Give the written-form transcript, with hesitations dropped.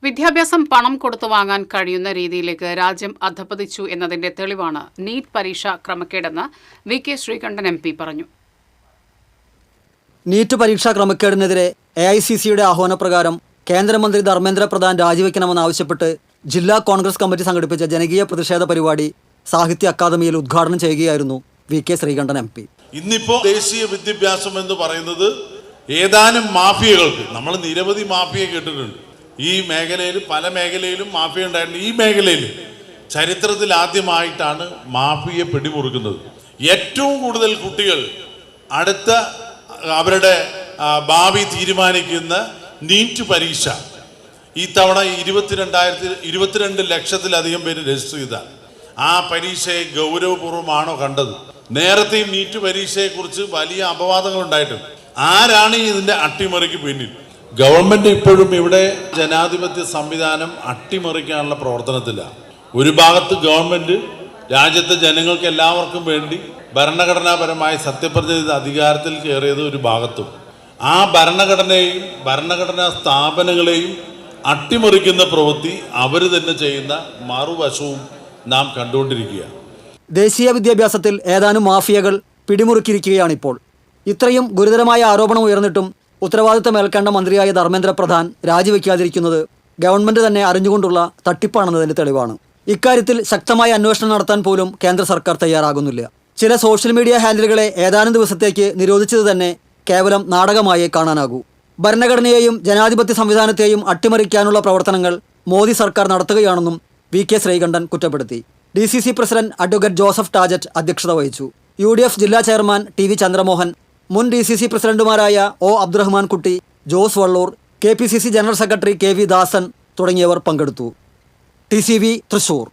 വിദ്യാഭ്യാസം പണം കൊടുത്തു വാങ്ങാൻ കഴിയുന്ന രീതിയിലേക്ക് രാജ്യം അധപ്പതിച്ചു എന്നതിന്റെ തെളിവാണ് നീറ്റ് പരീക്ഷാ ക്രമക്കേടെന്ന് വി.കെ. ശ്രീകണ്ഠൻ എം.പി. പറഞ്ഞു. നീറ്റ് പരീക്ഷാ ക്രമക്കേടിനെതിരെ AICCയുടെ ആഹ്വാനപ്രകാരം കേന്ദ്രമന്ത്രി ധർമ്മേന്ദ്ര പ്രധാൻ രാജിവെക്കണമെന്നാവശ്യപ്പെട്ട് ജില്ലാ കോൺഗ്രസ് കമ്മിറ്റി സംഘടിപ്പിച്ച ജനകീയ പ്രതിഷേധ പരിപാടി സാഹിത്യ അക്കാദമിയിൽ ഉദ്ഘാടനം ചെയ്യുകയായിരുന്നു വി.കെ. ശ്രീകണ്ഠൻ എം.പി. ഇന്നിപ്പോൾ ദേശീയ വിദ്യാഭ്യാസം എന്ന് പറയുന്നത് ഏതാനും മാഫിയകൾക്ക്, നമ്മൾ നിരവധി മാഫിയ കേട്ടിട്ടുണ്ട്. ഈ മേഖലയിൽ പല മേഖലയിലും മാഫിയ ഉണ്ടായിട്ടുണ്ട്. ഈ മേഖലയിൽ ചരിത്രത്തിൽ ആദ്യമായിട്ടാണ് മാഫിയെ പിടിമുറുക്കുന്നത്. ഏറ്റവും കൂടുതൽ കുട്ടികൾ അടുത്ത അവരുടെ ഭാവി തീരുമാനിക്കുന്ന നീറ്റ് പരീക്ഷ ഈ തവണ 22 ലക്ഷത്തിലധികം പേര് രജിസ്റ്റർ ചെയ്താൽ ആ പരീക്ഷയെ ഗൗരവപൂർവ്വമാണോ കണ്ടത്? നേരത്തെയും നീറ്റ് പരീക്ഷയെക്കുറിച്ച് വലിയ അപവാദങ്ങൾ ഉണ്ടായിട്ടുണ്ട്. ആരാണ് ഇതിൻ്റെ അട്ടിമറിക്ക് പിന്നിൽ? ഗവൺമെന്റ് ഇപ്പോഴും ഇവിടെ ജനാധിപത്യ സംവിധാനം അട്ടിമറിക്കാനുള്ള പ്രവർത്തനത്തിലാണ്. ഒരു ഭാഗത്ത് ഗവൺമെന്റ് രാജ്യത്തെ ജനങ്ങൾക്ക് എല്ലാവർക്കും വേണ്ടി ഭരണഘടനാപരമായി സത്യപ്രതിജ്ഞ ചെയ്ത് അധികാരത്തിൽ കയറിയത് ഒരു ഭാഗത്തും, ആ ഭരണഘടനയെയും ഭരണഘടനാ സ്ഥാപനങ്ങളെയും അട്ടിമറിക്കുന്ന പ്രവൃത്തി അവർ തന്നെ ചെയ്യുന്ന മറുവശവും നാം കണ്ടുകൊണ്ടിരിക്കുകയാണ്. ദേശീയ വിദ്യാഭ്യാസത്തിൽ ഏതാനും മാഫിയകൾ പിടിമുറുക്കിയിരിക്കുകയാണിപ്പോൾ. ഇത്രയും ഗുരുതരമായ ആരോപണം ഉയർന്നിട്ടും ഉത്തരവാദിത്തമേൽക്കേണ്ട മന്ത്രിയായ ധർമ്മേന്ദ്ര പ്രധാൻ രാജിവെക്കാതിരിക്കുന്നത് ഗവൺമെന്റ് തന്നെ അറിഞ്ഞുകൊണ്ടുള്ള തട്ടിപ്പാണെന്നതിന് തെളിവാണ്. ഇക്കാര്യത്തിൽ ശക്തമായ അന്വേഷണം നടത്താൻ പോലും കേന്ദ്ര സർക്കാർ തയ്യാറാകുന്നില്ല. ചില സോഷ്യൽ മീഡിയ ഹാൻഡിലുകളെ ഏതാനും ദിവസത്തേക്ക് നിരോധിച്ചത് തന്നെ കേവലം നാടകമായേ കാണാനാകൂ. ഭരണഘടനയെയും ജനാധിപത്യ സംവിധാനത്തെയും അട്ടിമറിക്കാനുള്ള പ്രവർത്തനങ്ങൾ മോദി സർക്കാർ നടത്തുകയാണെന്നും വി.കെ. ശ്രീകണ്ഠൻ കുറ്റപ്പെടുത്തി. DCC പ്രസിഡന്റ് അഡ്വക്കേറ്റ് ജോസഫ് ടാജറ്റ് അധ്യക്ഷത വഹിച്ചു. UDF ജില്ലാ ചെയർമാൻ TV ചന്ദ്രമോഹൻ, മുൻ DCC പ്രസിഡന്റുമാരായ O. അബ്ദുറഹ്മാൻ കുട്ടി, Jose Vallur, KPCC general secretary KV ദാസൻ തുടങ്ങിയവർ പങ്കെടുത്തു. TCV തൃശൂർ.